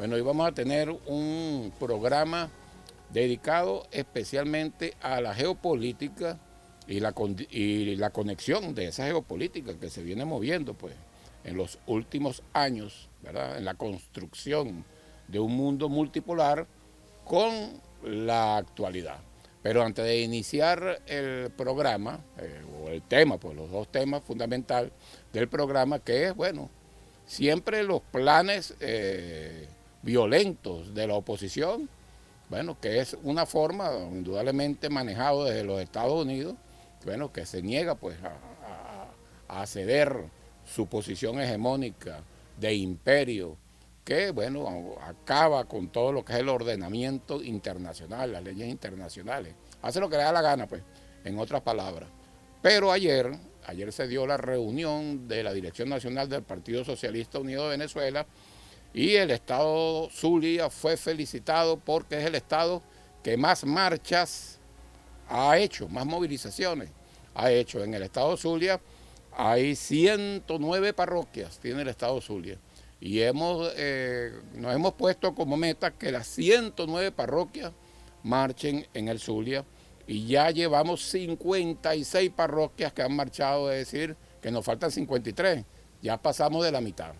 Bueno, hoy vamos a tener un programa dedicado especialmente a la geopolítica y la conexión de esa geopolítica que se viene moviendo pues, en los últimos años, ¿verdad? En la construcción de un mundo multipolar con la actualidad. Pero antes de iniciar el programa, o el tema, pues los dos temas fundamentales del programa, que es, bueno, siempre los planes violentos de la oposición, bueno, que es una forma indudablemente manejado desde los Estados Unidos, bueno, que se niega pues a ceder su posición hegemónica de imperio, que bueno, acaba con todo lo que es el ordenamiento internacional, las leyes internacionales. Hace lo que le da la gana, pues, en otras palabras. Pero ayer se dio la reunión de la Dirección Nacional del Partido Socialista Unido de Venezuela y el estado Zulia fue felicitado porque es el estado que más marchas ha hecho, más movilizaciones ha hecho. En el estado Zulia hay 109 parroquias, tiene el estado Zulia. Y nos hemos puesto como meta que las 109 parroquias marchen en el Zulia. Y ya llevamos 56 parroquias que han marchado, es decir, que nos faltan 53. Ya pasamos de la mitad.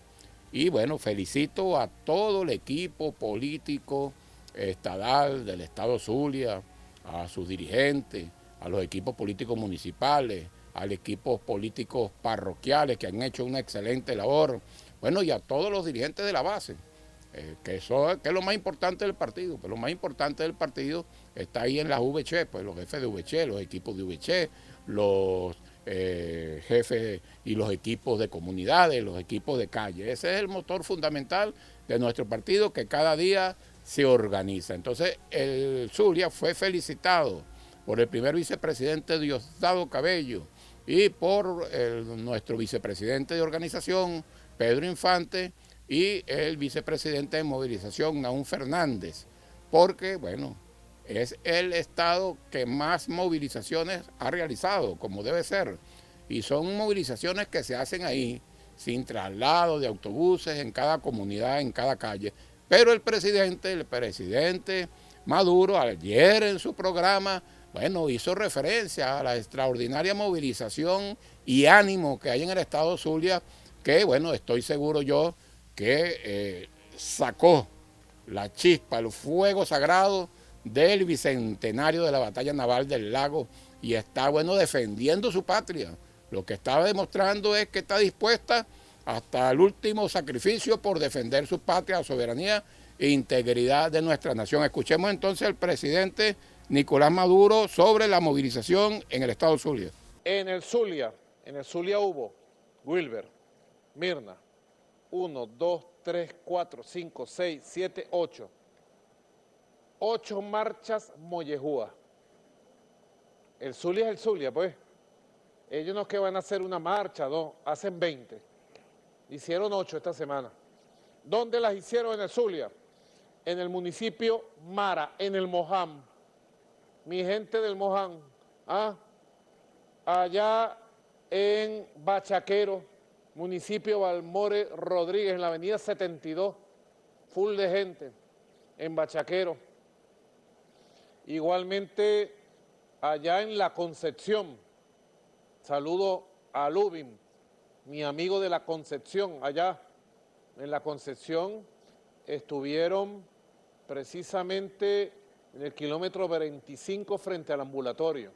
Y bueno, felicito a todo el equipo político estadal del estado Zulia, a sus dirigentes, a los equipos políticos municipales, a los equipos políticos parroquiales que han hecho una excelente labor, bueno, y a todos los dirigentes de la base, que es lo más importante del partido. Pues lo más importante del partido está ahí en las VC, pues los jefes de VC, los equipos de VC, los jefes y los equipos de comunidades, los equipos de calle. Ese es el motor fundamental de nuestro partido que cada día se organiza. Entonces, el Zulia fue felicitado por el primer vicepresidente Diosdado Cabello y por nuestro vicepresidente de organización, Pedro Infante, y el vicepresidente de movilización, Naún Fernández, porque, bueno, es el estado que más movilizaciones ha realizado, como debe ser. Y son movilizaciones que se hacen ahí, sin traslado de autobuses, en cada comunidad, en cada calle. Pero el presidente Maduro, ayer en su programa, bueno, hizo referencia a la extraordinaria movilización y ánimo que hay en el estado Zulia, que, bueno, estoy seguro yo que sacó la chispa, el fuego sagrado del bicentenario de la batalla naval del Lago y está, bueno, defendiendo su patria. Lo que está demostrando es que está dispuesta hasta el último sacrificio por defender su patria, la soberanía e integridad de nuestra nación. Escuchemos entonces al presidente Nicolás Maduro sobre la movilización en el estado Zulia. En el Zulia hubo Wilber, Mirna, 1, 2, 3, 4, 5, 6, 7, 8. 8 marchas mollejúas. El Zulia es el Zulia, pues. Ellos no es que van a hacer una marcha, no, hacen 20. Hicieron 8 esta semana. ¿Dónde las hicieron en el Zulia? En el municipio Mara, en el Moján. Mi gente del Moján. Allá en Bachaquero, municipio Balmore Rodríguez, en la avenida 72, full de gente, en Bachaquero. Igualmente, allá en La Concepción, saludo a Lubin, mi amigo de La Concepción, allá en La Concepción estuvieron precisamente en el kilómetro 25 frente al ambulatorio.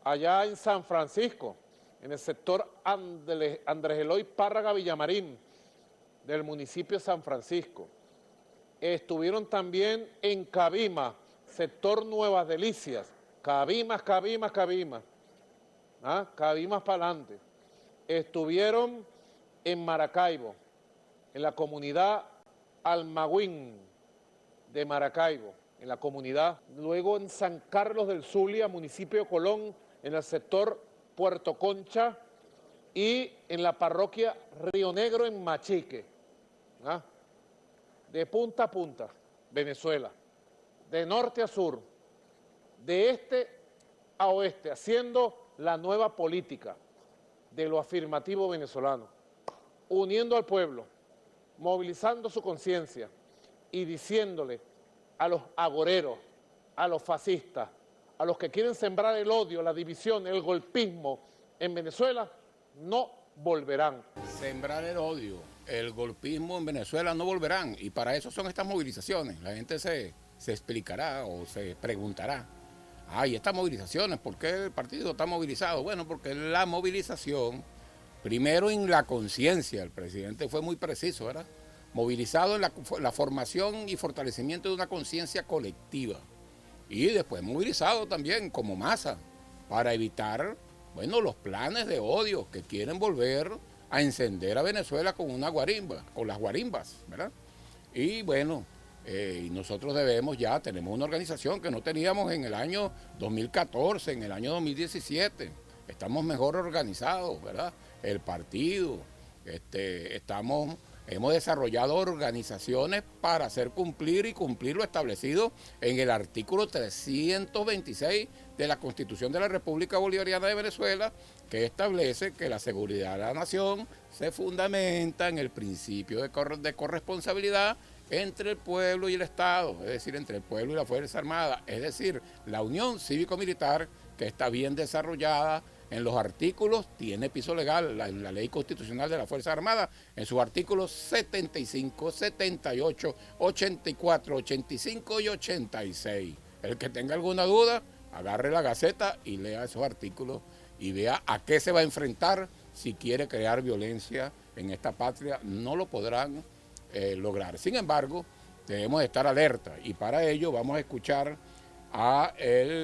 Allá en San Francisco, en el sector Andrés Eloy Párraga Villamarín, del municipio de San Francisco. Estuvieron también en Cabima, sector Nuevas Delicias, Cabimas para adelante. Estuvieron en Maracaibo, en la comunidad Almagüín de Maracaibo, en la comunidad. Luego en San Carlos del Zulia, municipio de Colón, en el sector Puerto Concha y en la parroquia Río Negro en Machique. De punta a punta, Venezuela, de norte a sur, de este a oeste, haciendo la nueva política de lo afirmativo venezolano, uniendo al pueblo, movilizando su conciencia, y diciéndole a los agoreros, a los fascistas, a los que quieren sembrar el odio, la división, el golpismo en Venezuela, no volverán. Sembrar el odio, el golpismo en Venezuela no volverán, y para eso son estas movilizaciones. La gente se explicará o se preguntará, ¿y estas movilizaciones? ¿Por qué el partido está movilizado? Bueno, porque la movilización, primero en la conciencia, el presidente fue muy preciso, ¿verdad? Movilizado en la formación y fortalecimiento de una conciencia colectiva, y después movilizado también como masa para evitar, bueno, los planes de odio que quieren volver a encender a Venezuela con una guarimba, con las guarimbas, ¿verdad? Y bueno, y nosotros tenemos una organización que no teníamos en el año 2014, en el año 2017. Estamos mejor organizados, ¿verdad? El partido, hemos desarrollado organizaciones para hacer cumplir lo establecido en el artículo 326 de la Constitución de la República Bolivariana de Venezuela, que establece que la seguridad de la nación se fundamenta en el principio de corresponsabilidad entre el pueblo y el Estado, es decir, entre el pueblo y la Fuerza Armada, es decir, la unión cívico-militar, que está bien desarrollada en los artículos, tiene piso legal, la ley constitucional de la Fuerza Armada, en sus artículos 75, 78, 84, 85 y 86. El que tenga alguna duda, agarre la Gaceta y lea esos artículos y vea a qué se va a enfrentar si quiere crear violencia en esta patria. No lo podrán lograr. Sin embargo, debemos estar alerta, y para ello vamos a escuchar a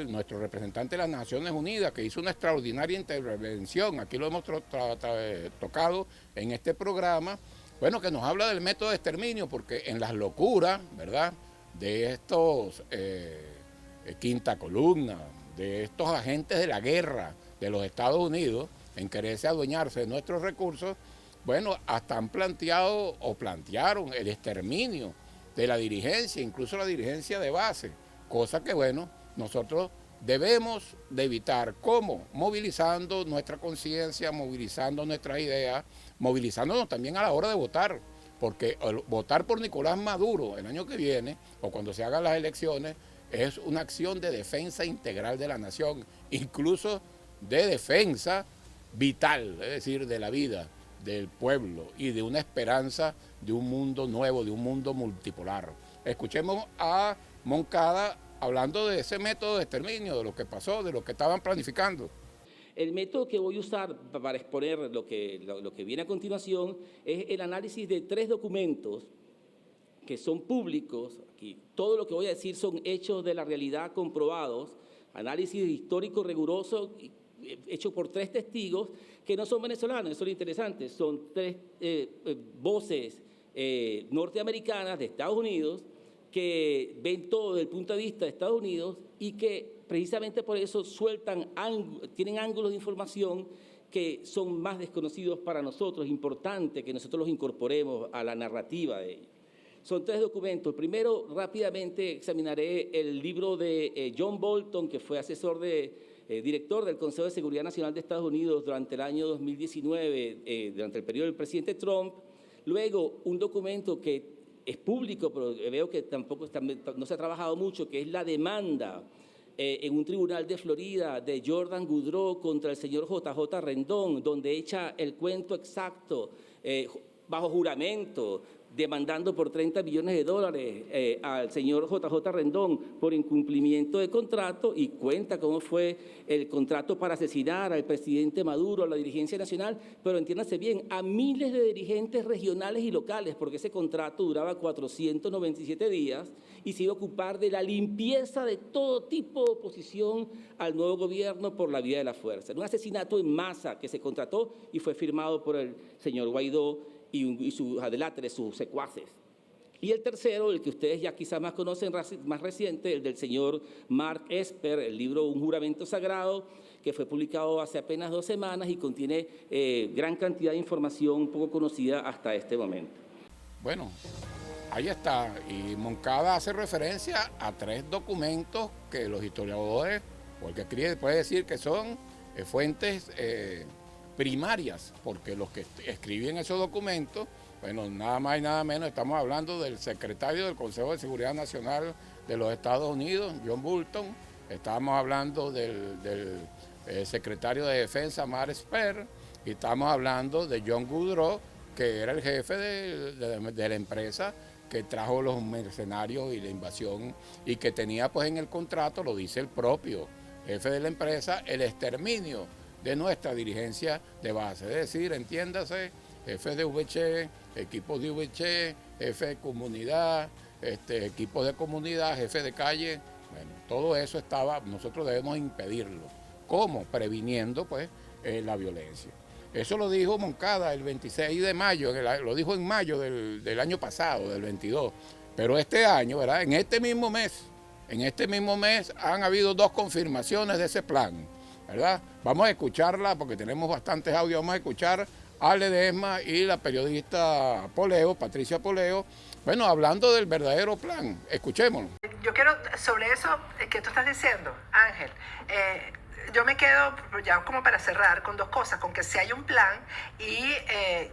nuestro representante de las Naciones Unidas, que hizo una extraordinaria intervención, aquí lo hemos tocado en este programa, bueno, que nos habla del método de exterminio, porque en las locuras, ¿verdad?, de estos quinta columna, de estos agentes de la guerra de los Estados Unidos, en quererse adueñarse de nuestros recursos, bueno, hasta han plantearon el exterminio de la dirigencia, incluso la dirigencia de base, cosa que, bueno, nosotros debemos de evitar. ¿Cómo? Movilizando nuestra conciencia, movilizando nuestras ideas, movilizándonos también a la hora de votar, porque votar por Nicolás Maduro el año que viene, o cuando se hagan las elecciones, es una acción de defensa integral de la nación, incluso de defensa vital, es decir, de la vida del pueblo y de una esperanza de un mundo nuevo, de un mundo multipolar. Escuchemos a Moncada hablando de ese método de exterminio, de lo que pasó, de lo que estaban planificando. El método que voy a usar para exponer lo que viene a continuación es el análisis de 3 documentos que son públicos. Aquí todo lo que voy a decir son hechos de la realidad comprobados, análisis histórico riguroso hecho por 3 testigos que no son venezolanos. Eso es lo interesante, son 3 voces norteamericanas de Estados Unidos que ven todo desde el punto de vista de Estados Unidos y que precisamente por eso tienen ángulos de información que son más desconocidos para nosotros. Es importante que nosotros los incorporemos a la narrativa de ellos. Son 3 documentos. Primero, rápidamente examinaré el libro de John Bolton, que fue director del Consejo de Seguridad Nacional de Estados Unidos durante el año 2019, durante el periodo del presidente Trump. Luego, un documento que es público, pero veo que tampoco no se ha trabajado mucho, que es la demanda en un tribunal de Florida de Jordan Goodrow contra el señor JJ Rendón, donde echa el cuento exacto, bajo juramento, demandando por $30 millones al señor JJ Rendón por incumplimiento de contrato, y cuenta cómo fue el contrato para asesinar al presidente Maduro, a la dirigencia nacional, pero entiéndase bien, a miles de dirigentes regionales y locales, porque ese contrato duraba 497 días y se iba a ocupar de la limpieza de todo tipo de oposición al nuevo gobierno por la vía de la fuerza. Un asesinato en masa que se contrató y fue firmado por el señor Guaidó y sus adláteres, sus secuaces. Y el tercero, el que ustedes ya quizás más conocen, más reciente, el del señor Mark Esper, el libro Un juramento sagrado, que fue publicado hace apenas 2 semanas y contiene gran cantidad de información poco conocida hasta este momento. Bueno, ahí está. Y Moncada hace referencia a 3 documentos que los historiadores, o el que escribe, puede decir que son fuentes primarias, porque los que escriben esos documentos, bueno, nada más y nada menos, estamos hablando del secretario del Consejo de Seguridad Nacional de los Estados Unidos, John Bolton, estamos hablando del secretario de Defensa, Mark Esper, y estamos hablando de John Goodrow, que era el jefe de la empresa que trajo los mercenarios y la invasión y que tenía pues en el contrato, lo dice el propio jefe de la empresa, el exterminio de nuestra dirigencia de base. Es decir, entiéndase, jefe de VC, equipos de VC, jefe de comunidad, equipos de comunidad, jefe de calle. Bueno, todo eso estaba, nosotros debemos impedirlo. ¿Cómo? Previniendo pues la violencia. Eso lo dijo Moncada el 26 de mayo, lo dijo en mayo del año pasado, del 22. Pero este año, ¿verdad? En este mismo mes han habido 2 confirmaciones de ese plan, ¿verdad? Vamos a escucharla porque tenemos bastantes audios. Vamos a escuchar a Ledesma y la periodista Poleo, Patricia Poleo, bueno, hablando del verdadero plan. Escuchémoslo. Yo quiero, sobre eso que tú estás diciendo, Ángel, yo me quedo, ya como para cerrar, con 2 cosas, con que si hay un plan y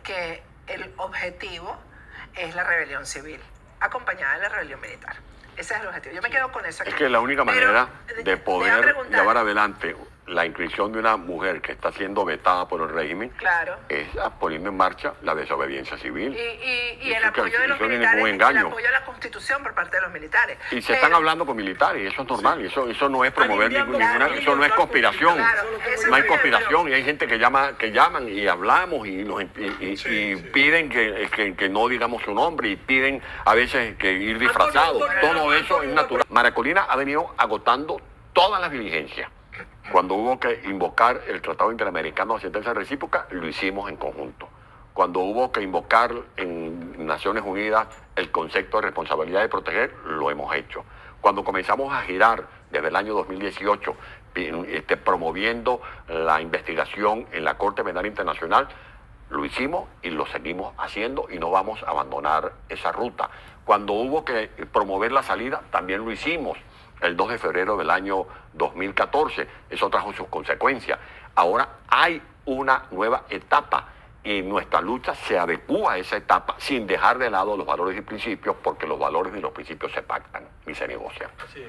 que el objetivo es la rebelión civil, acompañada de la rebelión militar. Ese es el objetivo. Yo me quedo con eso aquí. Es que la única manera de poder llevar adelante la inscripción de una mujer que está siendo vetada por el régimen, claro, es poniendo en marcha la desobediencia civil. Y el apoyo de los militares, el apoyo a la Constitución por parte de los militares. Y se están hablando con militares, y eso es normal, y eso no es promover ninguna, eso no es conspiración. Claro, no hay conspiración, y hay gente que llaman y hablamos y piden que no digamos su nombre, y piden a veces que ir disfrazados. Todo eso es natural. María Corina ha venido agotando todas las diligencias. Cuando hubo que invocar el Tratado Interamericano de Asistencia Recíproca, lo hicimos en conjunto. Cuando hubo que invocar en Naciones Unidas el concepto de responsabilidad de proteger, lo hemos hecho. Cuando comenzamos a girar desde el año 2018, promoviendo la investigación en la Corte Penal Internacional, lo hicimos y lo seguimos haciendo y no vamos a abandonar esa ruta. Cuando hubo que promover la salida, también lo hicimos. El 2 de febrero del año 2014, eso trajo sus consecuencias. Ahora hay una nueva etapa y nuestra lucha se adecúa a esa etapa sin dejar de lado los valores y principios, porque los valores y los principios se pactan y se negocian. Sí.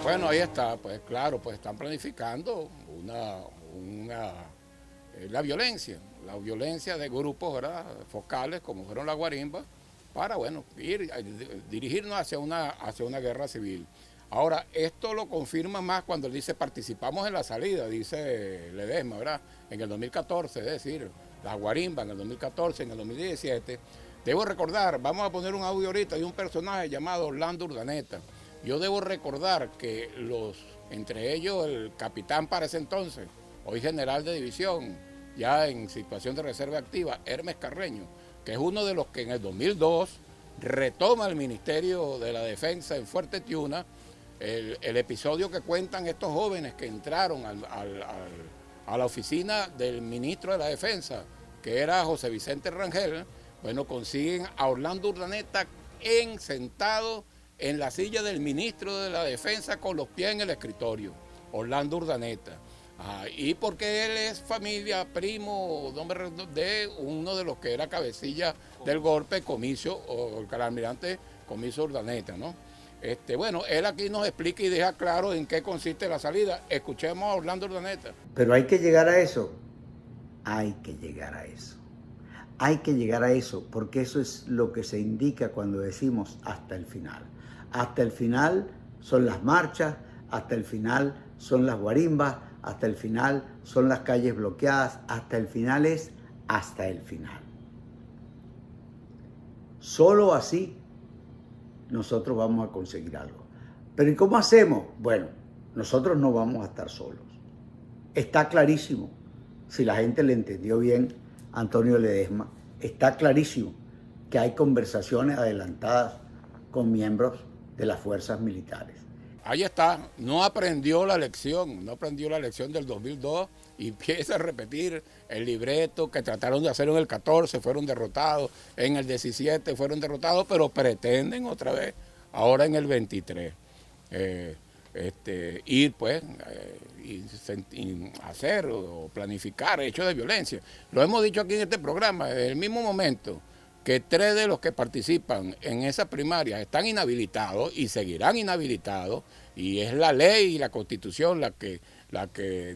Bueno, ahí está, pues claro, pues están planificando la violencia de grupos, ¿verdad?, focales como fueron las guarimbas, para, bueno, dirigirnos hacia una guerra civil. Ahora, esto lo confirma más cuando él dice participamos en la salida, dice Ledesma, ¿verdad?, en el 2014, es decir, las guarimbas en el 2014, en el 2017. Debo recordar, vamos a poner un audio ahorita de un personaje llamado Orlando Urdaneta. Yo debo recordar que entre ellos el capitán para ese entonces, hoy general de división, ya en situación de reserva activa, Hermes Carreño, que es uno de los que en el 2002 retoma el Ministerio de la Defensa en Fuerte Tiuna, el episodio que cuentan estos jóvenes que entraron a la oficina del ministro de la Defensa, que era José Vicente Rangel. Bueno, consiguen a Orlando Urdaneta sentado en la silla del ministro de la Defensa con los pies en el escritorio. Orlando Urdaneta. Y porque él es familia, primo de uno de los que era cabecilla del golpe, Comicio, o el almirante Comicio Urdaneta, ¿no? Bueno, él aquí nos explica y deja claro en qué consiste la salida. Escuchemos a Orlando Urdaneta. Pero hay que llegar a eso. Hay que llegar a eso. Hay que llegar a eso, porque eso es lo que se indica cuando decimos hasta el final. Hasta el final son las marchas, hasta el final son las guarimbas, hasta el final son las calles bloqueadas, hasta el final es hasta el final. Solo así nosotros vamos a conseguir algo. Pero ¿y cómo hacemos? Bueno, nosotros no vamos a estar solos. Está clarísimo, si la gente le entendió bien a Antonio Ledesma, está clarísimo que hay conversaciones adelantadas con miembros de las fuerzas militares. Ahí está, no aprendió la lección del 2002 y empieza a repetir el libreto que trataron de hacer en el 14, fueron derrotados, en el 17 fueron derrotados, pero pretenden otra vez, ahora en el 23. ir pues y hacer o planificar hechos de violencia. Lo hemos dicho aquí en este programa, desde el mismo momento que 3 de los que participan en esas primarias están inhabilitados y seguirán inhabilitados, y es la ley y la Constitución la que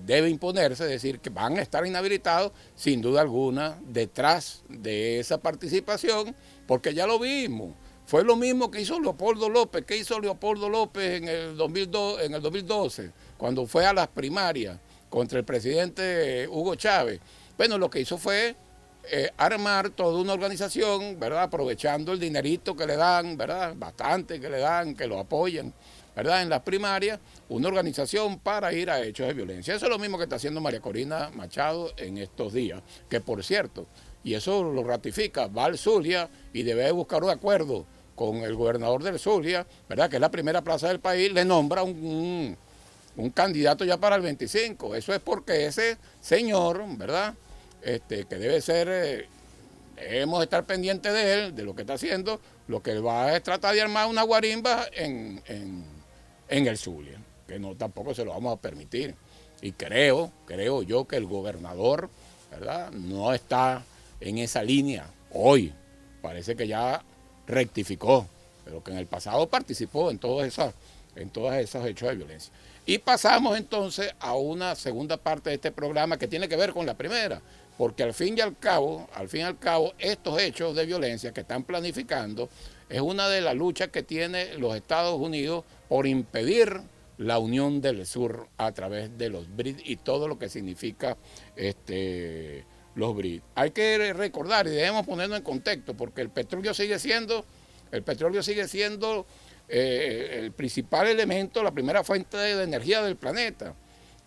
debe imponerse, es decir, que van a estar inhabilitados sin duda alguna detrás de esa participación, porque ya lo vimos. Fue lo mismo que hizo Leopoldo López. ¿Qué hizo Leopoldo López en el 2012, cuando fue a las primarias contra el presidente Hugo Chávez? Bueno, lo que hizo fue armar toda una organización, ¿verdad? Aprovechando el dinerito que le dan, ¿verdad? Bastante que le dan, que lo apoyan, ¿verdad? En las primarias, una organización para ir a hechos de violencia. Eso es lo mismo que está haciendo María Corina Machado en estos días, que por cierto, y eso lo ratifica, va al Zulia y debe buscar un acuerdo con el gobernador del Zulia, ¿verdad? Que es la primera plaza del país, le nombra un candidato ya para el 25. Eso es porque ese señor, ¿verdad? Que debe ser, debemos estar pendientes de él, de lo que está haciendo, lo que va es tratar de armar una guarimba en el Zulia, que no tampoco se lo vamos a permitir. Y creo yo que el gobernador, ¿verdad? No está en esa línea hoy. Parece que ya rectificó, pero que en el pasado participó en todos esos hechos de violencia. Y pasamos entonces a una segunda parte de este programa que tiene que ver con la primera, porque al fin y al cabo, estos hechos de violencia que están planificando es una de las luchas que tiene los Estados Unidos por impedir la unión del sur a través de los BRICS y todo lo que significa los BRICS. Hay que recordar y debemos ponernos en contexto, porque el petróleo sigue siendo el principal elemento, la primera fuente de energía del planeta.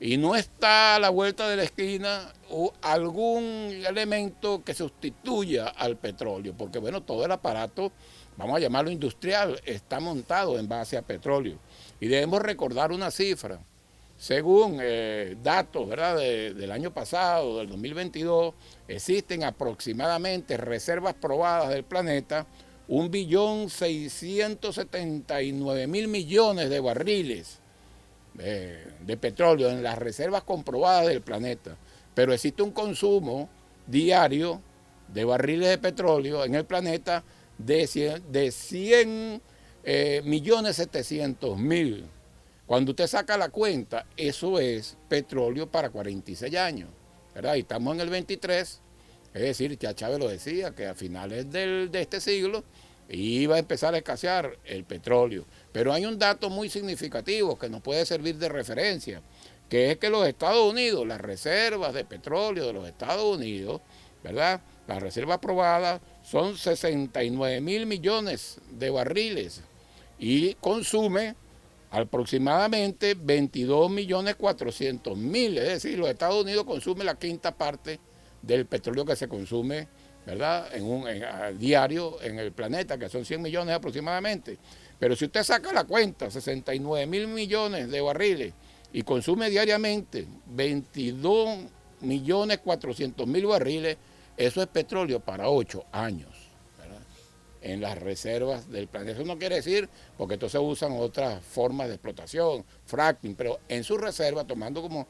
Y no está a la vuelta de la esquina algún elemento que sustituya al petróleo, porque bueno, todo el aparato, vamos a llamarlo industrial, está montado en base a petróleo. Y debemos recordar una cifra. Según datos, ¿verdad?, del año pasado, del 2022, existen aproximadamente reservas probadas del planeta 1.679.000 millones de barriles de petróleo en las reservas comprobadas del planeta. Pero existe un consumo diario de barriles de petróleo en el planeta de 100.700.000. Cuando usted saca la cuenta, eso es petróleo para 46 años, ¿verdad? Y estamos en el 23, es decir, ya Chávez lo decía, que a finales de este siglo iba a empezar a escasear el petróleo. Pero hay un dato muy significativo que nos puede servir de referencia, que es que los Estados Unidos, las reservas de petróleo de los Estados Unidos, ¿verdad?, las reservas probadas son 69.000 millones de barriles y consume aproximadamente 22.400.000, es decir, los Estados Unidos consumen la quinta parte del petróleo que se consume, ¿verdad?, a diario en el planeta, que son 100 millones aproximadamente. Pero si usted saca la cuenta, 69.000 millones de barriles y consume diariamente 22.400.000 barriles, eso es petróleo para 8 años. En las reservas del planeta. Eso no quiere decir, porque entonces usan otras formas de explotación, fracking, pero en su reserva, tomando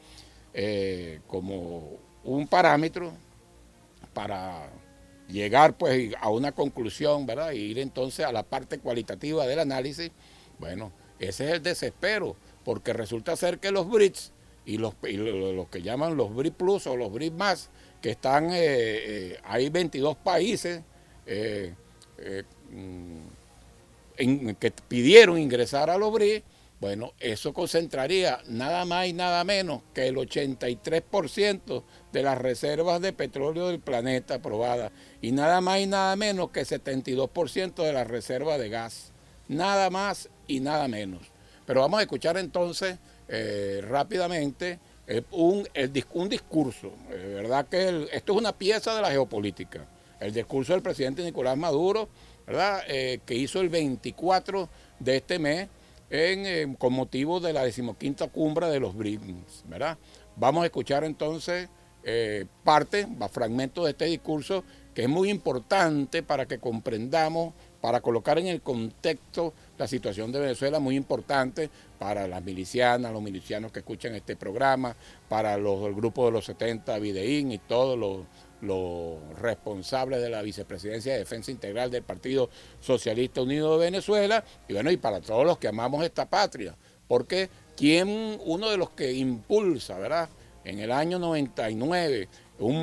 como un parámetro para llegar pues a una conclusión, ¿verdad? Y ir entonces a la parte cualitativa del análisis. Bueno, ese es el desespero, porque resulta ser que los BRICS y los que llaman los BRICS Plus o los BRICS más, que están, hay 22 países que pidieron ingresar a los BRICS. Bueno, eso concentraría nada más y nada menos que el 83% de las reservas de petróleo del planeta aprobadas y nada más y nada menos que el 72% de las reservas de gas. Nada más y nada menos. Pero vamos a escuchar entonces rápidamente un discurso. ¿Verdad que esto es una pieza de la geopolítica? El discurso del presidente Nicolás Maduro, ¿verdad?, que hizo el 24 de este mes con motivo de la 15ª cumbre de los BRICS, ¿verdad? Vamos a escuchar entonces fragmentos de este discurso, que es muy importante para que comprendamos, para colocar en el contexto la situación de Venezuela, muy importante para las milicianas, los milicianos que escuchan este programa, para el grupo de los 70 Videín y todos los responsables de la Vicepresidencia de Defensa Integral del Partido Socialista Unido de Venezuela, y bueno, y para todos los que amamos esta patria, porque uno de los que impulsa, ¿verdad?, en el año 99,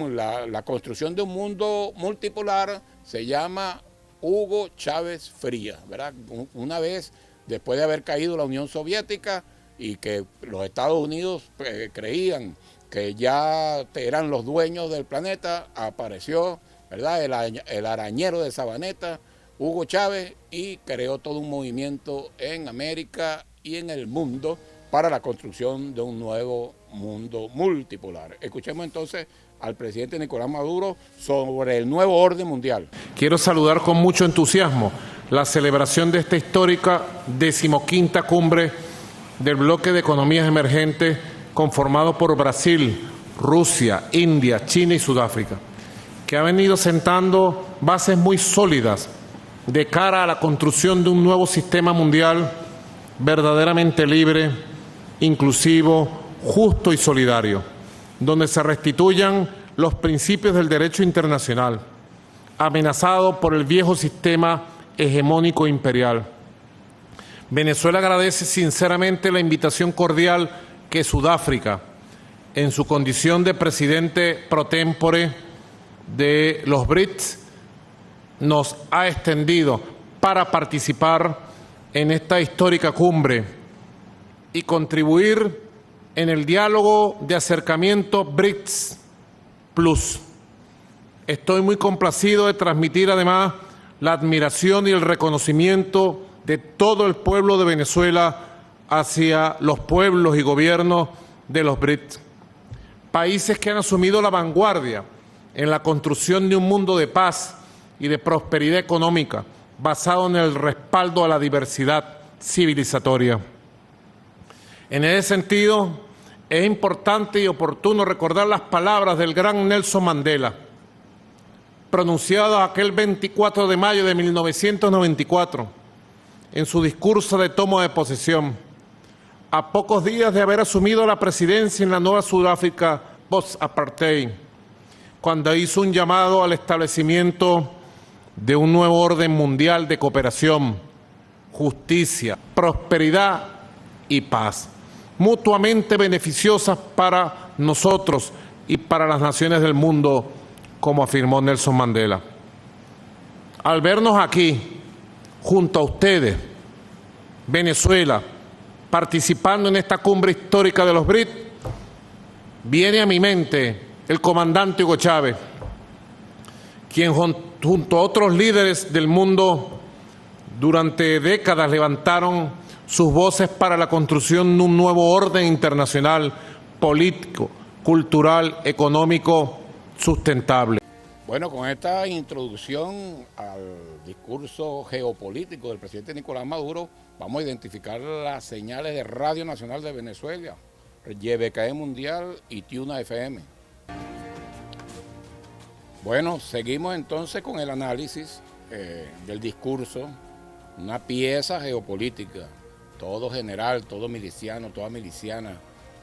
la construcción de un mundo multipolar se llama Hugo Chávez Frías, ¿verdad? Una vez después de haber caído la Unión Soviética y que los Estados Unidos creían que ya eran los dueños del planeta, apareció, ¿verdad?, el arañero de Sabaneta, Hugo Chávez, y creó todo un movimiento en América y en el mundo para la construcción de un nuevo mundo multipolar. Escuchemos entonces al presidente Nicolás Maduro sobre el nuevo orden mundial. Quiero saludar con mucho entusiasmo la celebración de esta histórica 15ª cumbre del bloque de economías emergentes conformado por Brasil, Rusia, India, China y Sudáfrica, que ha venido sentando bases muy sólidas de cara a la construcción de un nuevo sistema mundial verdaderamente libre, inclusivo, justo y solidario, donde se restituyan los principios del derecho internacional, amenazado por el viejo sistema hegemónico imperial. Venezuela agradece sinceramente la invitación cordial que Sudáfrica, en su condición de presidente pro tempore de los BRICS, nos ha extendido para participar en esta histórica cumbre y contribuir en el diálogo de acercamiento BRICS Plus. Estoy muy complacido de transmitir además la admiración y el reconocimiento de todo el pueblo de Venezuela hacia los pueblos y gobiernos de los BRICS, países que han asumido la vanguardia en la construcción de un mundo de paz y de prosperidad económica basado en el respaldo a la diversidad civilizatoria. En ese sentido, es importante y oportuno recordar las palabras del gran Nelson Mandela, pronunciadas aquel 24 de mayo de 1994, en su discurso de toma de posesión, a pocos días de haber asumido la presidencia en la nueva Sudáfrica post-apartheid, cuando hizo un llamado al establecimiento de un nuevo orden mundial de cooperación, justicia, prosperidad y paz, mutuamente beneficiosas para nosotros y para las naciones del mundo, como afirmó Nelson Mandela. Al vernos aquí, junto a ustedes, Venezuela, participando en esta cumbre histórica de los BRICS, viene a mi mente el comandante Hugo Chávez, quien junto a otros líderes del mundo durante décadas levantaron sus voces para la construcción de un nuevo orden internacional, político, cultural, económico, sustentable. Bueno, con esta introducción al discurso geopolítico del presidente Nicolás Maduro, vamos a identificar las señales de Radio Nacional de Venezuela, YBKE Mundial y Tuna FM. Bueno, seguimos entonces con el análisis del discurso, una pieza geopolítica. Todo general, todo miliciano, toda miliciana,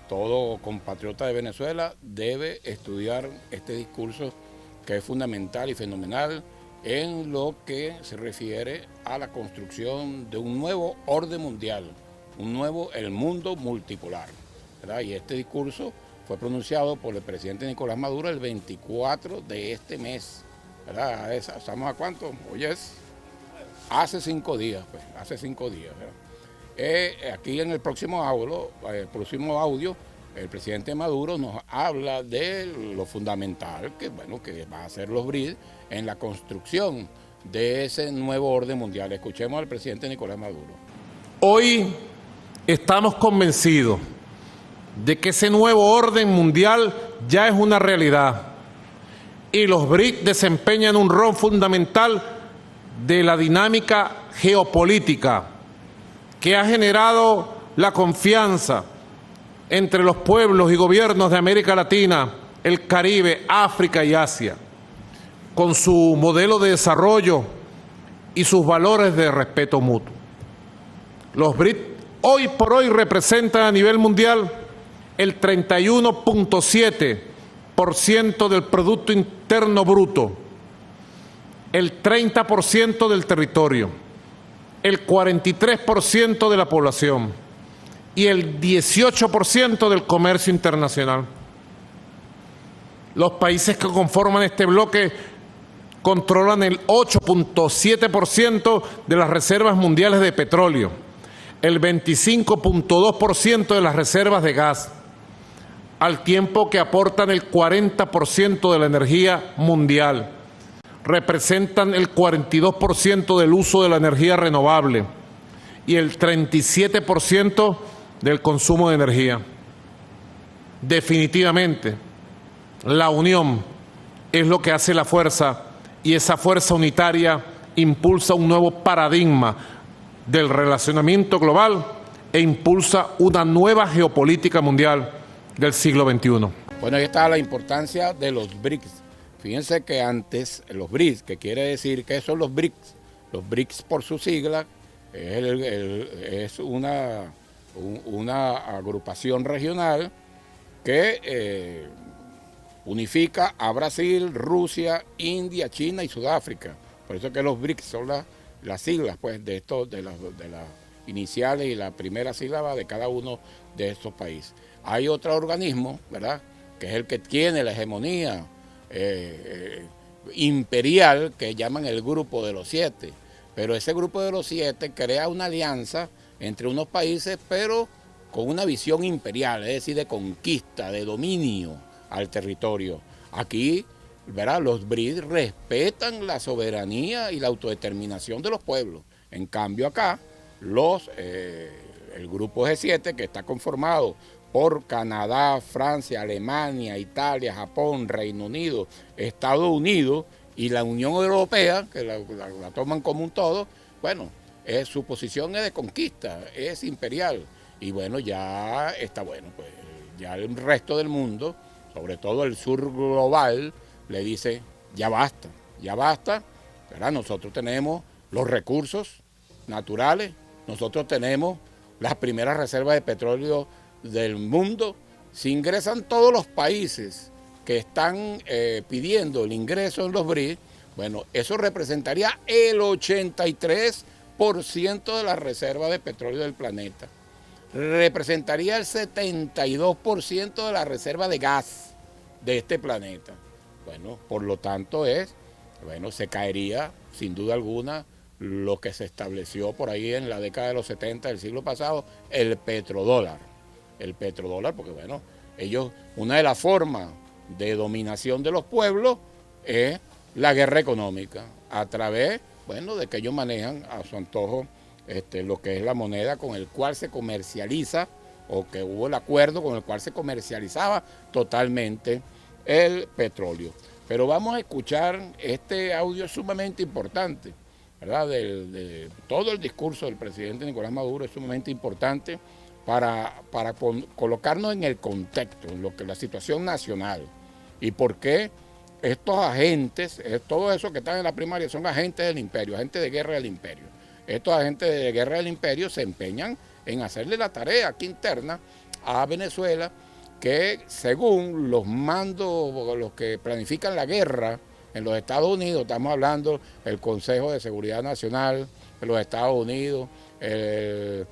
todo compatriota de Venezuela debe estudiar este discurso que es fundamental y fenomenal en lo que se refiere a la construcción de un nuevo orden mundial, el mundo multipolar, ¿verdad? Y este discurso fue pronunciado por el presidente Nicolás Maduro el 24 de este mes, ¿verdad? ¿Estamos a cuánto? Hoy es hace 5 días, pues, ¿verdad? Aquí en el próximo audio, el presidente Maduro nos habla de lo fundamental que va a ser los BRICS en la construcción de ese nuevo orden mundial. Escuchemos al presidente Nicolás Maduro. Hoy estamos convencidos de que ese nuevo orden mundial ya es una realidad y los BRICS desempeñan un rol fundamental de la dinámica geopolítica que ha generado la confianza entre los pueblos y gobiernos de América Latina, el Caribe, África y Asia, con su modelo de desarrollo y sus valores de respeto mutuo. Los BRICS hoy por hoy representan a nivel mundial el 31.7% del Producto Interno Bruto, el 30% del territorio, el 43% de la población y el 18% del comercio internacional. Los países que conforman este bloque controlan el 8.7% de las reservas mundiales de petróleo, el 25.2% de las reservas de gas, al tiempo que aportan el 40% de la energía mundial. Representan el 42% del uso de la energía renovable y el 37% del consumo de energía. Definitivamente, la unión es lo que hace la fuerza, y esa fuerza unitaria impulsa un nuevo paradigma del relacionamiento global e impulsa una nueva geopolítica mundial del siglo XXI. Bueno, ahí está la importancia de los BRICS. Fíjense que antes los BRICS, que quiere decir que son los BRICS. Los BRICS por su sigla es una agrupación regional que unifica a Brasil, Rusia, India, China y Sudáfrica. Por eso es que los BRICS son las siglas pues, de las iniciales y la primera sílaba de cada uno de estos países. Hay otro organismo, ¿verdad?, que es el que tiene la hegemonía imperial, que llaman el Grupo de los Siete. Pero ese Grupo de los Siete crea una alianza entre unos países, pero con una visión imperial, es decir, de conquista, de dominio al territorio. Aquí, ¿verdad?, los BRICS respetan la soberanía y la autodeterminación de los pueblos. En cambio acá, el grupo G7, que está conformado por Canadá, Francia, Alemania, Italia, Japón, Reino Unido, Estados Unidos y la Unión Europea, que la toman como un todo, bueno, su posición es de conquista, es imperial. Y bueno, ya está bueno, pues ya el resto del mundo, sobre todo el sur global, le dice, ya basta, ¿verdad? Nosotros tenemos los recursos naturales, nosotros tenemos las primeras reservas de petróleo del mundo. Si ingresan todos los países que están pidiendo el ingreso en los BRICS, bueno, eso representaría el 83% de la reserva de petróleo del planeta. Representaría el 72% de la reserva de gas de este planeta. Bueno, por lo tanto se caería sin duda alguna lo que se estableció por ahí en la década de los 70 del siglo pasado, el petrodólar. El petrodólar, porque bueno, una de las formas de dominación de los pueblos es la guerra económica, a través, bueno, de que ellos manejan a su antojo lo que es la moneda con el cual se comercializa, o que hubo el acuerdo con el cual se comercializaba totalmente el petróleo. Pero vamos a escuchar este audio sumamente importante, ¿verdad? De todo el discurso del presidente Nicolás Maduro es sumamente importante para colocarnos en el contexto, en lo que es la situación nacional y por qué estos agentes, todos esos que están en la primaria son agentes del imperio, agentes de guerra del imperio. Estos agentes de guerra del imperio se empeñan en hacerle la tarea aquí interna a Venezuela, que según los mandos, los que planifican la guerra en los Estados Unidos, estamos hablando del Consejo de Seguridad Nacional de los Estados Unidos, el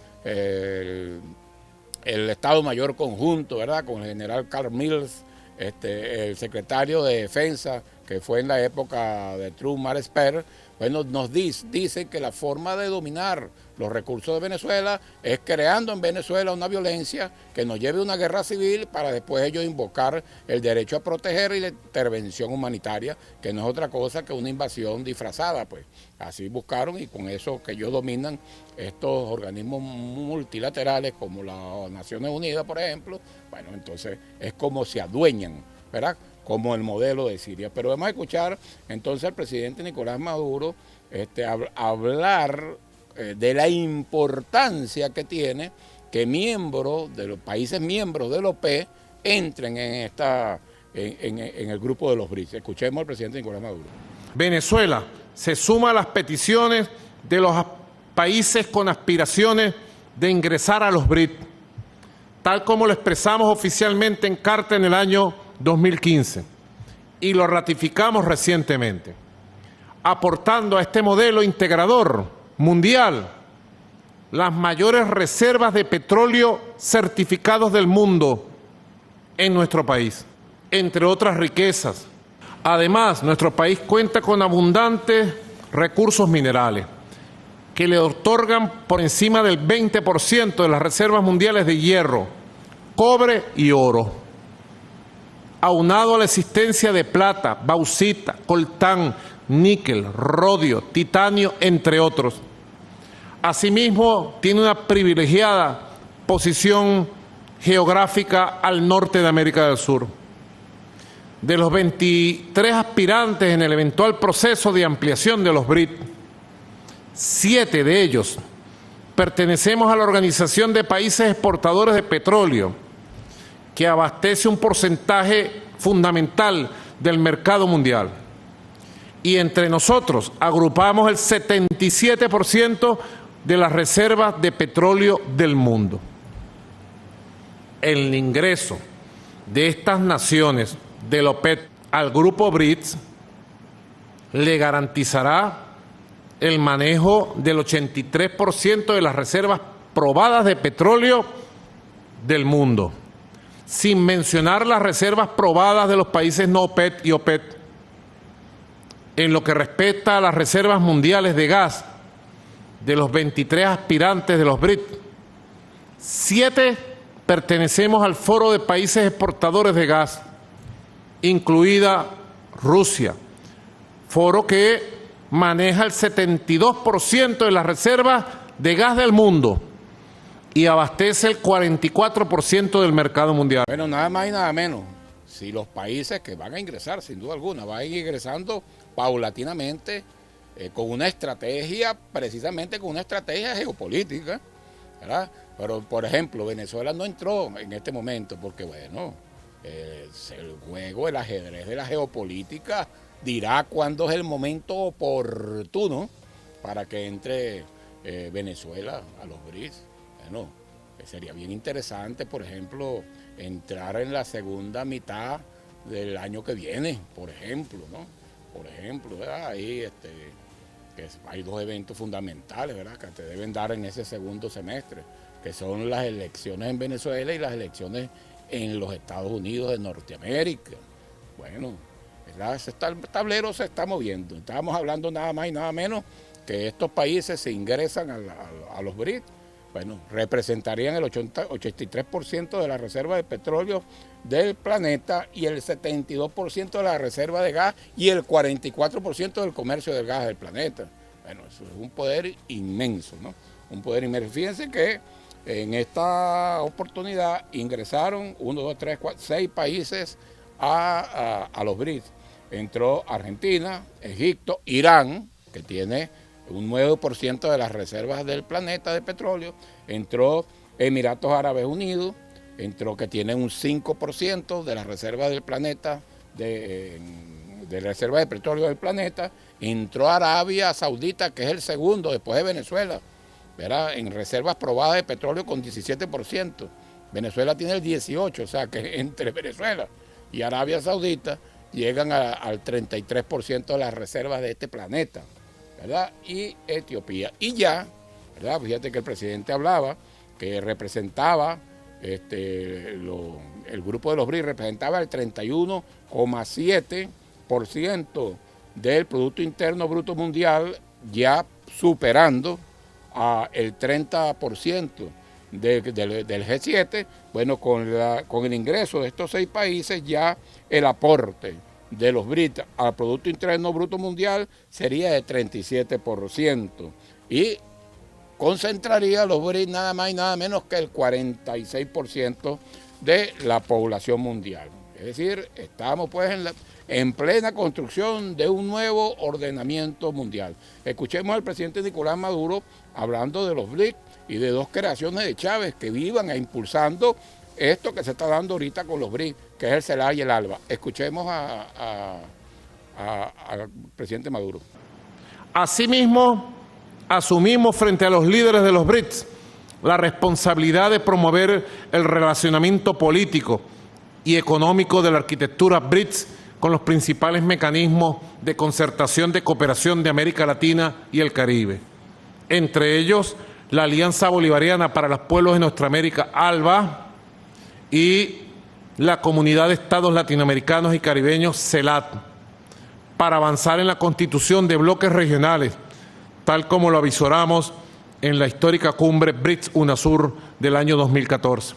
Estado Mayor Conjunto, ¿verdad?, con el general Carl Mills, el secretario de Defensa, que fue en la época de Truman Esper, bueno, nos dice que la forma de dominar los recursos de Venezuela es creando en Venezuela una violencia que nos lleve a una guerra civil para después ellos invocar el derecho a proteger y la intervención humanitaria, que no es otra cosa que una invasión disfrazada, pues. Así buscaron, y con eso que ellos dominan estos organismos multilaterales como las Naciones Unidas, por ejemplo, bueno, entonces es como se adueñan, ¿verdad?, como el modelo de Siria. Pero vamos a escuchar entonces al presidente Nicolás Maduro hablar de la importancia que tiene que miembros de los países miembros de la OPE entren en el grupo de los BRICS. Escuchemos al presidente Nicolás Maduro. Venezuela se suma a las peticiones de los países con aspiraciones de ingresar a los BRICS, tal como lo expresamos oficialmente en carta en el año 2015 y lo ratificamos recientemente, aportando a este modelo integrador mundial las mayores reservas de petróleo certificados del mundo en nuestro país, entre otras riquezas. Además, nuestro país cuenta con abundantes recursos minerales que le otorgan por encima del 20% de las reservas mundiales de hierro, cobre y oro, aunado a la existencia de plata, bauxita, coltán, níquel, rodio, titanio, entre otros. Asimismo, tiene una privilegiada posición geográfica al norte de América del Sur. De los 23 aspirantes en el eventual proceso de ampliación de los BRICS, 7 de ellos pertenecemos a la Organización de Países Exportadores de Petróleo, que abastece un porcentaje fundamental del mercado mundial. Y entre nosotros agrupamos el 77% de las reservas de petróleo del mundo. El ingreso de estas naciones del OPEC al grupo BRICS le garantizará el manejo del 83% de las reservas probadas de petróleo del mundo, sin mencionar las reservas probadas de los países no OPEC y OPEC. En lo que respecta a las reservas mundiales de gas de los 23 aspirantes de los BRICS, 7 pertenecemos al Foro de Países Exportadores de Gas, incluida Rusia, foro que maneja el 72% de las reservas de gas del mundo y abastece el 44% del mercado mundial. Bueno, nada más y nada menos. Si los países que van a ingresar, sin duda alguna, van a ir ingresando paulatinamente con una estrategia, precisamente con una estrategia geopolítica, ¿verdad? Pero, por ejemplo, Venezuela no entró en este momento porque, bueno, el juego, el ajedrez de la geopolítica dirá cuándo es el momento oportuno para que entre Venezuela a los BRICS. Bueno, sería bien interesante, por ejemplo, entrar en la segunda mitad del año que viene, por ejemplo, ¿no? Por ejemplo, ¿verdad? Ahí que hay 2 eventos fundamentales, ¿verdad?, que te deben dar en ese segundo semestre, que son las elecciones en Venezuela y las elecciones en los Estados Unidos de Norteamérica. Bueno, ¿verdad? El tablero se está moviendo. Estábamos hablando nada más y nada menos que estos países se ingresan a los BRICS. Bueno, representarían el 83% de la reserva de petróleo del planeta y el 72% de la reserva de gas y el 44% del comercio del gas del planeta. Bueno, eso es un poder inmenso, ¿no? Un poder inmenso. Fíjense que en esta oportunidad ingresaron 6 países a los BRICS. Entró Argentina, Egipto, Irán, que tiene un 9% de las reservas del planeta de petróleo, entró Emiratos Árabes Unidos, entró que tiene un 5% de las reservas del planeta, de reservas de petróleo del planeta, entró Arabia Saudita, que es el segundo después de Venezuela, ¿verdad?, en reservas probadas de petróleo con 17%. Venezuela tiene el 18%, o sea que entre Venezuela y Arabia Saudita llegan al 33% de las reservas de este planeta, ¿verdad? Y Etiopía. Y ya, ¿verdad?, fíjate que el presidente hablaba que representaba, el grupo de los BRICS representaba el 31,7% del Producto Interno Bruto Mundial, ya superando el 30% del G7. Bueno, con el ingreso de estos 6 países ya el aporte de los BRICS al Producto Interno Bruto Mundial sería de 37% y concentraría los BRICS nada más y nada menos que el 46% de la población mundial. Es decir, estamos pues en plena construcción de un nuevo ordenamiento mundial. Escuchemos al presidente Nicolás Maduro hablando de los BRICS y de 2 creaciones de Chávez que vivan impulsando esto que se está dando ahorita con los BRICS, que es el CELAC y el ALBA. Escuchemos al presidente Maduro. Asimismo, asumimos frente a los líderes de los BRICS la responsabilidad de promover el relacionamiento político y económico de la arquitectura BRICS con los principales mecanismos de concertación de cooperación de América Latina y el Caribe. Entre ellos, la Alianza Bolivariana para los Pueblos de Nuestra América, ALBA, y la Comunidad de Estados Latinoamericanos y Caribeños, CELAT, para avanzar en la constitución de bloques regionales, tal como lo avisoramos en la histórica cumbre BRICS-UNASUR del año 2014.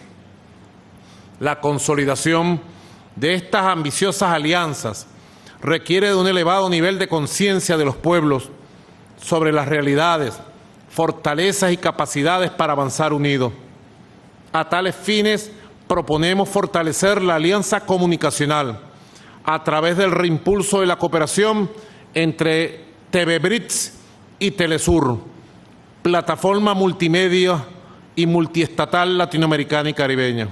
La consolidación de estas ambiciosas alianzas requiere de un elevado nivel de conciencia de los pueblos sobre las realidades, fortalezas y capacidades para avanzar unidos. A tales fines, proponemos fortalecer la alianza comunicacional a través del reimpulso de la cooperación entre TV BRICS y Telesur, plataforma multimedia y multiestatal latinoamericana y caribeña.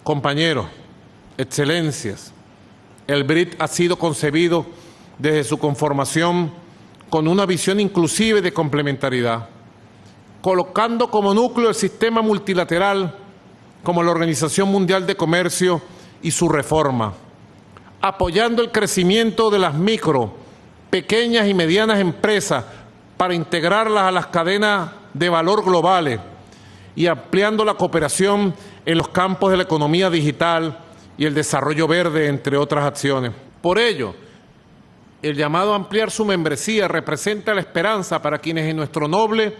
Compañeros, excelencias, el BRICS ha sido concebido desde su conformación con una visión inclusive de complementariedad, colocando como núcleo el sistema multilateral como la Organización Mundial de Comercio y su reforma, apoyando el crecimiento de las micro, pequeñas y medianas empresas para integrarlas a las cadenas de valor globales y ampliando la cooperación en los campos de la economía digital y el desarrollo verde, entre otras acciones. Por ello, el llamado a ampliar su membresía representa la esperanza para quienes en nuestro noble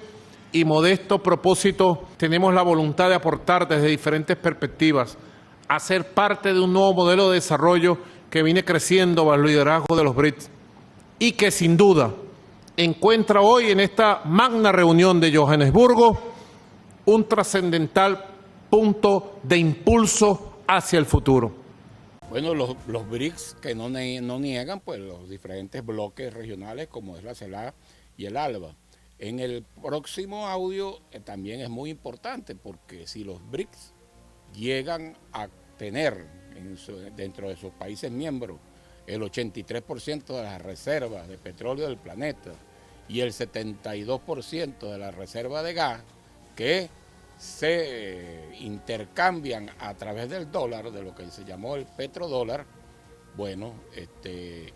y modesto propósito tenemos la voluntad de aportar desde diferentes perspectivas a ser parte de un nuevo modelo de desarrollo que viene creciendo bajo el liderazgo de los BRICS y que sin duda encuentra hoy en esta magna reunión de Johannesburgo un trascendental punto de impulso hacia el futuro. Bueno, los BRICS que no niegan pues los diferentes bloques regionales como es la CELAC y el ALBA. En el próximo audio también es muy importante porque si los BRICS llegan a tener dentro de sus países miembros el 83% de las reservas de petróleo del planeta y el 72% de las reservas de gas que se intercambian a través del dólar, de lo que se llamó el petrodólar, bueno,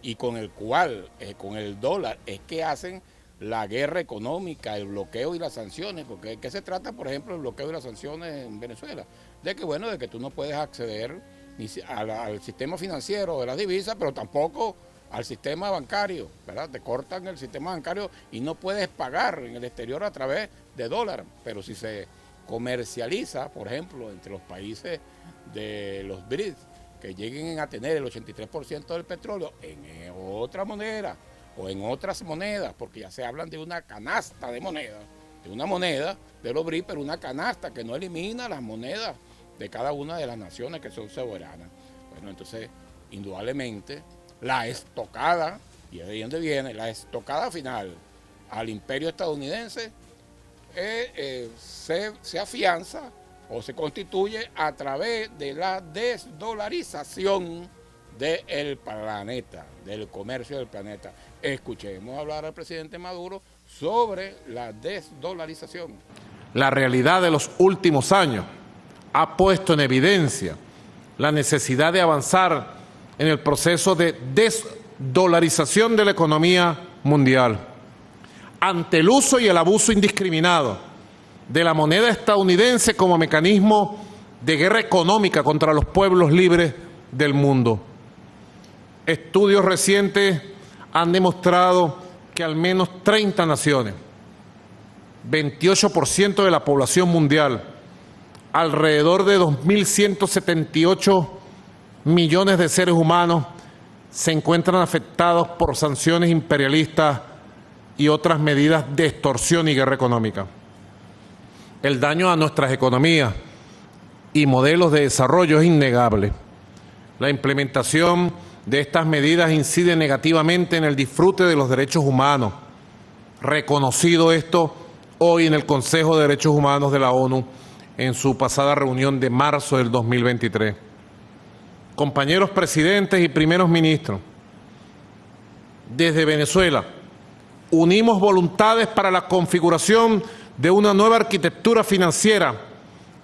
y con el cual, con el dólar, es que hacen la guerra económica, el bloqueo y las sanciones, porque ¿de qué se trata, por ejemplo, el bloqueo y las sanciones en Venezuela? De que, bueno, de que tú no puedes acceder ni al sistema financiero de las divisas, pero tampoco al sistema bancario, ¿verdad? Te cortan el sistema bancario y no puedes pagar en el exterior a través de dólar, pero si se comercializa, por ejemplo, entre los países de los BRICS, que lleguen a tener el 83% del petróleo en otra moneda o en otras monedas, porque ya se hablan de una canasta de monedas, de una moneda de los BRICS, pero una canasta que no elimina las monedas de cada una de las naciones que son soberanas. Bueno, entonces, indudablemente, la estocada, y es de donde viene, la estocada final al imperio estadounidense se afianza o se constituye a través de la desdolarización del planeta, del comercio del planeta. Escuchemos hablar al presidente Maduro sobre la desdolarización. La realidad de los últimos años ha puesto en evidencia la necesidad de avanzar en el proceso de desdolarización de la economía mundial. Ante el uso y el abuso indiscriminado de la moneda estadounidense como mecanismo de guerra económica contra los pueblos libres del mundo. Estudios recientes han demostrado que al menos 30 naciones, 28% de la población mundial, alrededor de 2.178 millones de seres humanos se encuentran afectados por sanciones imperialistas y otras medidas de extorsión y guerra económica. El daño a nuestras economías y modelos de desarrollo es innegable. La implementación de estas medidas incide negativamente en el disfrute de los derechos humanos, reconocido esto hoy en el Consejo de Derechos Humanos de la ONU en su pasada reunión de marzo del 2023. Compañeros presidentes y primeros ministros, desde Venezuela unimos voluntades para la configuración de una nueva arquitectura financiera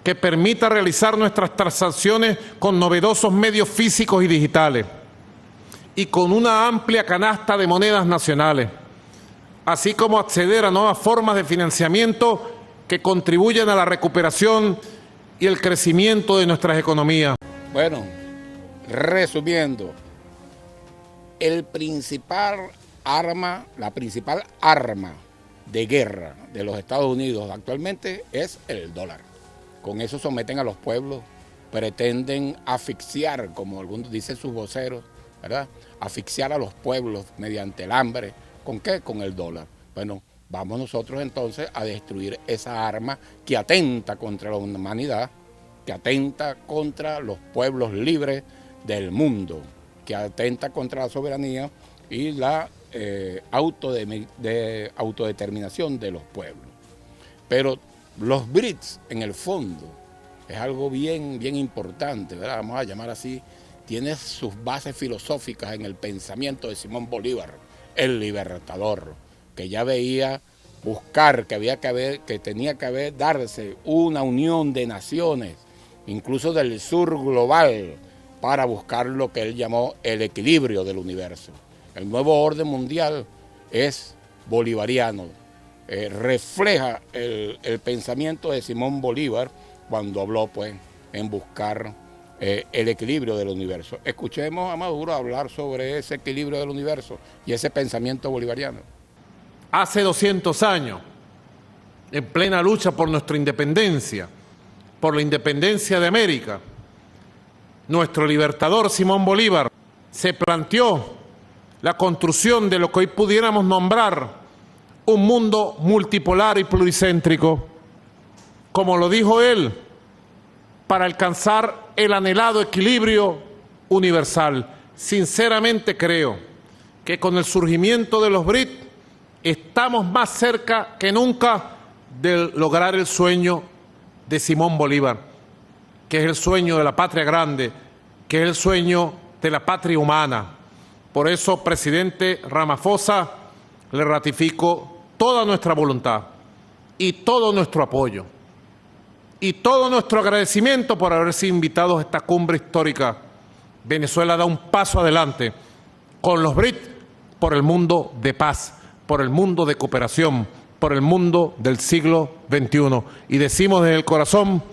que permita realizar nuestras transacciones con novedosos medios físicos y digitales y con una amplia canasta de monedas nacionales, así como acceder a nuevas formas de financiamiento que contribuyan a la recuperación y el crecimiento de nuestras economías. Bueno, resumiendo, la principal arma de guerra de los Estados Unidos actualmente es el dólar. Con eso someten a los pueblos, pretenden asfixiar, como algunos dicen sus voceros, ¿verdad? Asfixiar a los pueblos mediante el hambre. ¿Con qué? Con el dólar. Bueno, vamos nosotros entonces a destruir esa arma que atenta contra la humanidad, que atenta contra los pueblos libres del mundo, que atenta contra la soberanía y la autodeterminación de los pueblos. Pero los BRICS, en el fondo, es algo bien importante, ¿verdad? Vamos a llamar así, tiene sus bases filosóficas en el pensamiento de Simón Bolívar, el libertador, que ya veía buscar que tenía que darse una unión de naciones, incluso del sur global, para buscar lo que él llamó el equilibrio del universo. El nuevo orden mundial es bolivariano, refleja el pensamiento de Simón Bolívar cuando habló pues, en buscar el equilibrio del universo. Escuchemos a Maduro hablar sobre ese equilibrio del universo y ese pensamiento bolivariano. Hace 200 años, en plena lucha por nuestra independencia, por la independencia de América, nuestro libertador Simón Bolívar se planteó la construcción de lo que hoy pudiéramos nombrar un mundo multipolar y pluricéntrico. Como lo dijo él, para alcanzar el anhelado equilibrio universal. Sinceramente creo que con el surgimiento de los BRICS estamos más cerca que nunca de lograr el sueño de Simón Bolívar, que es el sueño de la patria grande, que es el sueño de la patria humana. Por eso, presidente Ramaphosa, le ratifico toda nuestra voluntad y todo nuestro apoyo y todo nuestro agradecimiento por haber sido invitados a esta cumbre histórica. Venezuela da un paso adelante con los BRICS por el mundo de paz, por el mundo de cooperación, por el mundo del siglo XXI. Y decimos desde el corazón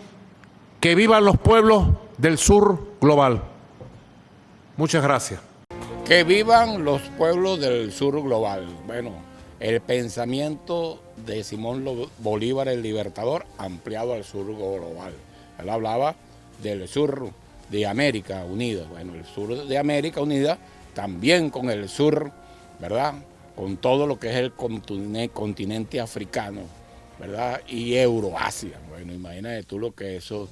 que vivan los pueblos del sur global. Muchas gracias. Que vivan los pueblos del sur global. Bueno, el pensamiento de Simón Bolívar, el libertador, ampliado al sur global. Él hablaba del sur de América Unida. Bueno, el sur de América Unida también con el sur, ¿verdad? Con todo lo que es el continente africano, ¿verdad? Y Euroasia. Bueno, imagínate tú lo que eso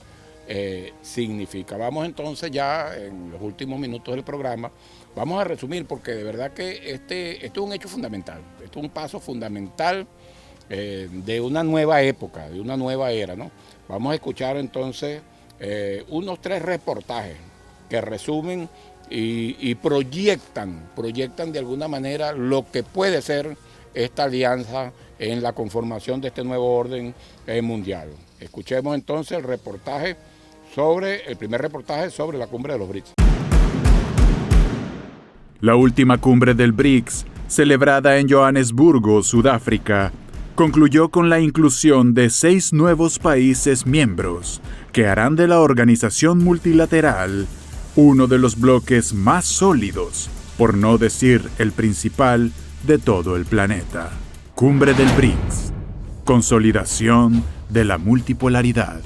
significa. Vamos entonces ya en los últimos minutos del programa, vamos a resumir porque de verdad que esto es un hecho fundamental, esto es un paso fundamental de una nueva época, de una nueva era, ¿no? Vamos a escuchar entonces unos 3 reportajes que resumen y proyectan de alguna manera lo que puede ser esta alianza en la conformación de este nuevo orden mundial. Escuchemos entonces el primer reportaje sobre la cumbre de los BRICS. La última cumbre del BRICS, celebrada en Johannesburgo, Sudáfrica, concluyó con la inclusión de 6 nuevos países miembros que harán de la organización multilateral uno de los bloques más sólidos, por no decir el principal, de todo el planeta. Cumbre del BRICS. Consolidación de la multipolaridad.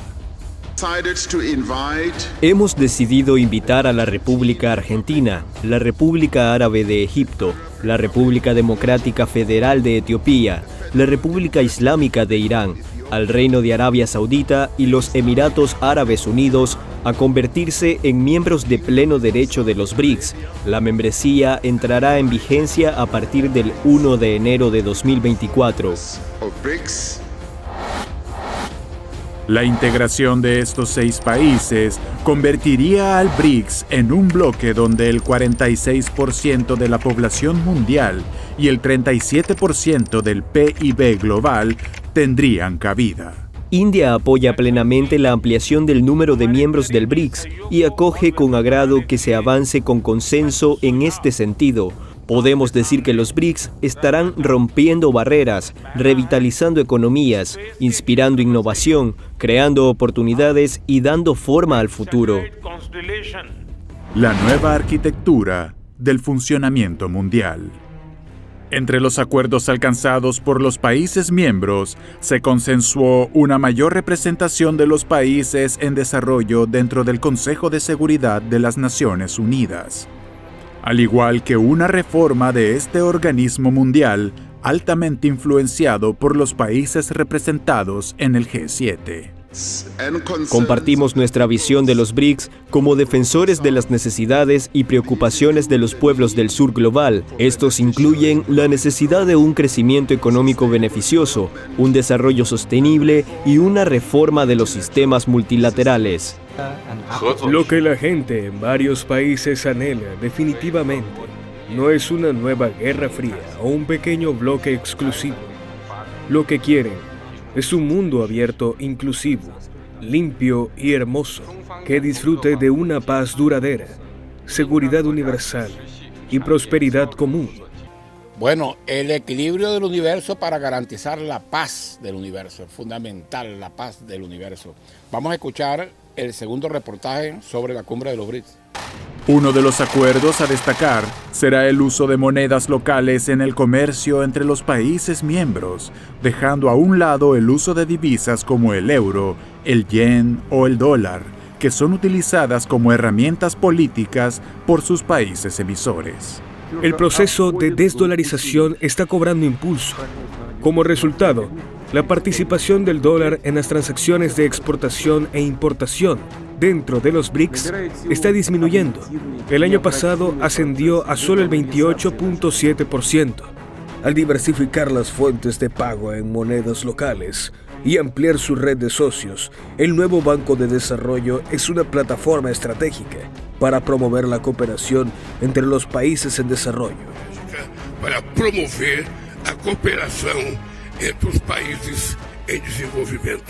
Hemos decidido invitar a la República Argentina, la República Árabe de Egipto, la República Democrática Federal de Etiopía, la República Islámica de Irán, al Reino de Arabia Saudita y los Emiratos Árabes Unidos a convertirse en miembros de pleno derecho de los BRICS. La membresía entrará en vigencia a partir del 1 de enero de 2024. La integración de estos 6 países convertiría al BRICS en un bloque donde el 46% de la población mundial y el 37% del PIB global tendrían cabida. India apoya plenamente la ampliación del número de miembros del BRICS y acoge con agrado que se avance con consenso en este sentido. Podemos decir que los BRICS estarán rompiendo barreras, revitalizando economías, inspirando innovación, creando oportunidades y dando forma al futuro. La nueva arquitectura del funcionamiento mundial. Entre los acuerdos alcanzados por los países miembros, se consensuó una mayor representación de los países en desarrollo dentro del Consejo de Seguridad de las Naciones Unidas, al igual que una reforma de este organismo mundial altamente influenciado por los países representados en el G7. Compartimos nuestra visión de los BRICS como defensores de las necesidades y preocupaciones de los pueblos del sur global. Estos incluyen la necesidad de un crecimiento económico beneficioso, un desarrollo sostenible y una reforma de los sistemas multilaterales. Lo que la gente en varios países anhela definitivamente no es una nueva guerra fría o un pequeño bloque exclusivo. Lo que quieren es un mundo abierto, inclusivo, limpio y hermoso, que disfrute de una paz duradera, seguridad universal y prosperidad común. Bueno, el equilibrio del universo para garantizar la paz del universo, es fundamental la paz del universo. Vamos a escuchar el segundo reportaje sobre la cumbre de los BRICS. Uno de los acuerdos a destacar será el uso de monedas locales en el comercio entre los países miembros, dejando a un lado el uso de divisas como el euro, el yen o el dólar, que son utilizadas como herramientas políticas por sus países emisores. El proceso de desdolarización está cobrando impulso. Como resultado, la participación del dólar en las transacciones de exportación e importación dentro de los BRICS está disminuyendo. El año pasado ascendió a solo el 28.7%. Al diversificar las fuentes de pago en monedas locales y ampliar su red de socios, el nuevo Banco de Desarrollo es una plataforma estratégica para promover la cooperación entre los países en desarrollo. Para promover a cooperación entre los países en desenvolvimiento.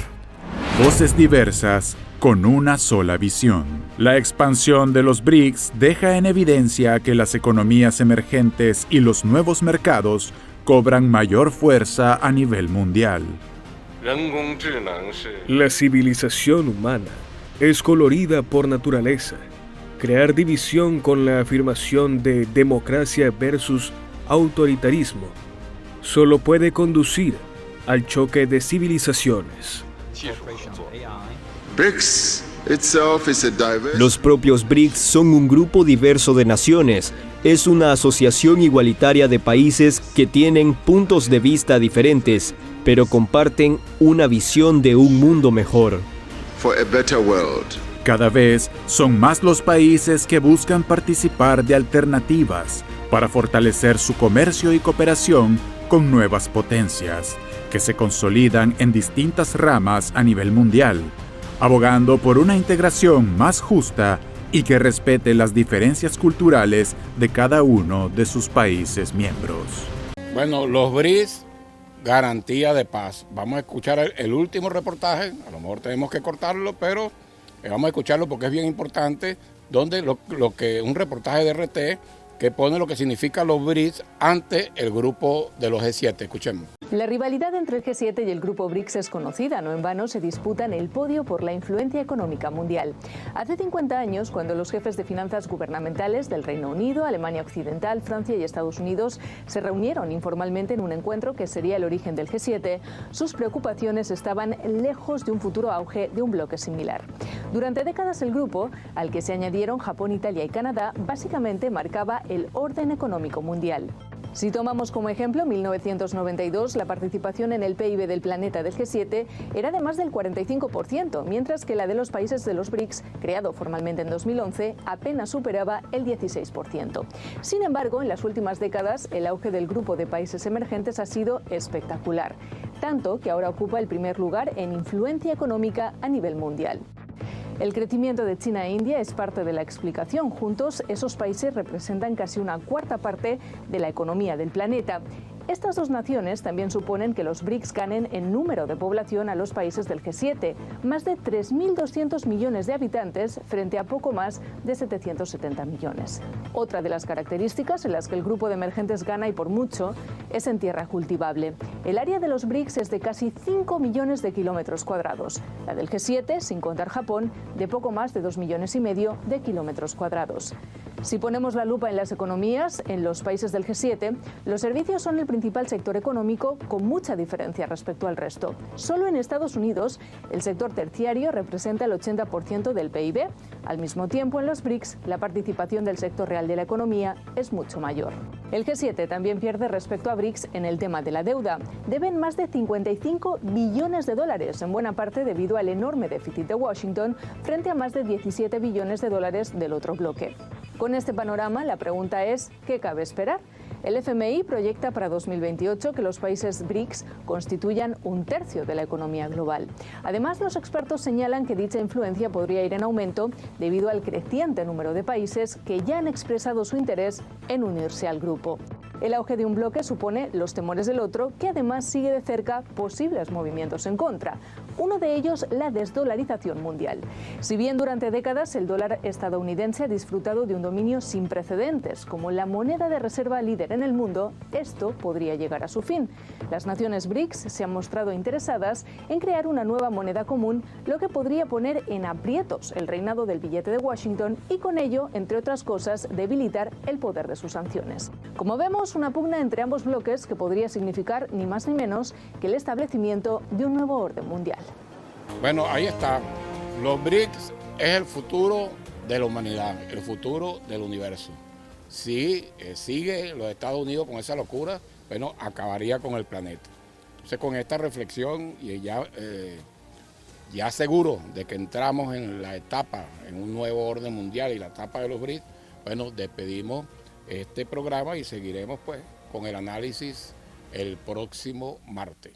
Voces diversas con una sola visión. La expansión de los BRICS deja en evidencia que las economías emergentes y los nuevos mercados cobran mayor fuerza a nivel mundial. La civilización humana es colorida por naturaleza. Crear división con la afirmación de democracia versus autoritarismo solo puede conducir al choque de civilizaciones. Los propios BRICS son un grupo diverso de naciones. Es una asociación igualitaria de países que tienen puntos de vista diferentes, pero comparten una visión de un mundo mejor. Cada vez son más los países que buscan participar de alternativas para fortalecer su comercio y cooperación con nuevas potencias, que se consolidan en distintas ramas a nivel mundial, abogando por una integración más justa y que respete las diferencias culturales de cada uno de sus países miembros. Bueno, los BRICS, garantía de paz. Vamos a escuchar el último reportaje, a lo mejor tenemos que cortarlo, pero vamos a escucharlo porque es bien importante, donde un reportaje de RT que pone lo que significa los BRICS ante el grupo de los G7. Escuchemos. La rivalidad entre el G7 y el grupo BRICS es conocida, no en vano se disputan el podio por la influencia económica mundial. Hace 50 años, cuando los jefes de finanzas gubernamentales del Reino Unido, Alemania Occidental, Francia y Estados Unidos se reunieron informalmente en un encuentro que sería el origen del G7, sus preocupaciones estaban lejos de un futuro auge de un bloque similar. Durante décadas el grupo, al que se añadieron Japón, Italia y Canadá, básicamente marcaba el orden económico mundial. Si tomamos como ejemplo 1992, la participación en el PIB del planeta del G7 era de más del 45%, mientras que la de los países de los BRICS, creado formalmente en 2011, apenas superaba el 16%. Sin embargo, en las últimas décadas, el auge del grupo de países emergentes ha sido espectacular, tanto que ahora ocupa el primer lugar en influencia económica a nivel mundial. El crecimiento de China e India es parte de la explicación. Juntos, esos países representan casi una cuarta parte de la economía del planeta. Estas dos naciones también suponen que los BRICS ganen en número de población a los países del G7, más de 3.200 millones de habitantes frente a poco más de 770 millones. Otra de las características en las que el grupo de emergentes gana y por mucho es en tierra cultivable. El área de los BRICS es de casi 5 millones de kilómetros cuadrados. La del G7, sin contar Japón, de poco más de 2,5 millones de kilómetros cuadrados. Si ponemos la lupa en las economías, en los países del G7, los servicios son el principal sector económico con mucha diferencia respecto al resto. Solo en Estados Unidos, el sector terciario representa el 80% del PIB. Al mismo tiempo, en los BRICS, la participación del sector real de la economía es mucho mayor. El G7 también pierde respecto a BRICS en el tema de la deuda. Deben más de 55 billones de dólares, en buena parte debido al enorme déficit de Washington frente a más de 17 billones de dólares del otro bloque. Con este panorama, la pregunta es, ¿qué cabe esperar? El FMI proyecta para 2028 que los países BRICS constituyan 1/3 de la economía global. Además, los expertos señalan que dicha influencia podría ir en aumento debido al creciente número de países que ya han expresado su interés en unirse al grupo. El auge de un bloque supone los temores del otro, que además sigue de cerca posibles movimientos en contra. Uno de ellos, la desdolarización mundial. Si bien durante décadas el dólar estadounidense ha disfrutado de un dominio sin precedentes como la moneda de reserva líder en el mundo, esto podría llegar a su fin. Las naciones BRICS se han mostrado interesadas en crear una nueva moneda común, lo que podría poner en aprietos el reinado del billete de Washington y con ello, entre otras cosas, debilitar el poder de sus sanciones. Como vemos, una pugna entre ambos bloques que podría significar ni más ni menos que el establecimiento de un nuevo orden mundial. Bueno, ahí está. Los BRICS es el futuro de la humanidad, el futuro del universo. Si sigue los Estados Unidos con esa locura, bueno, acabaría con el planeta. Entonces, con esta reflexión y ya seguro de que entramos en la etapa, en un nuevo orden mundial y la etapa de los BRICS, bueno, despedimos este programa y seguiremos pues con el análisis el próximo martes.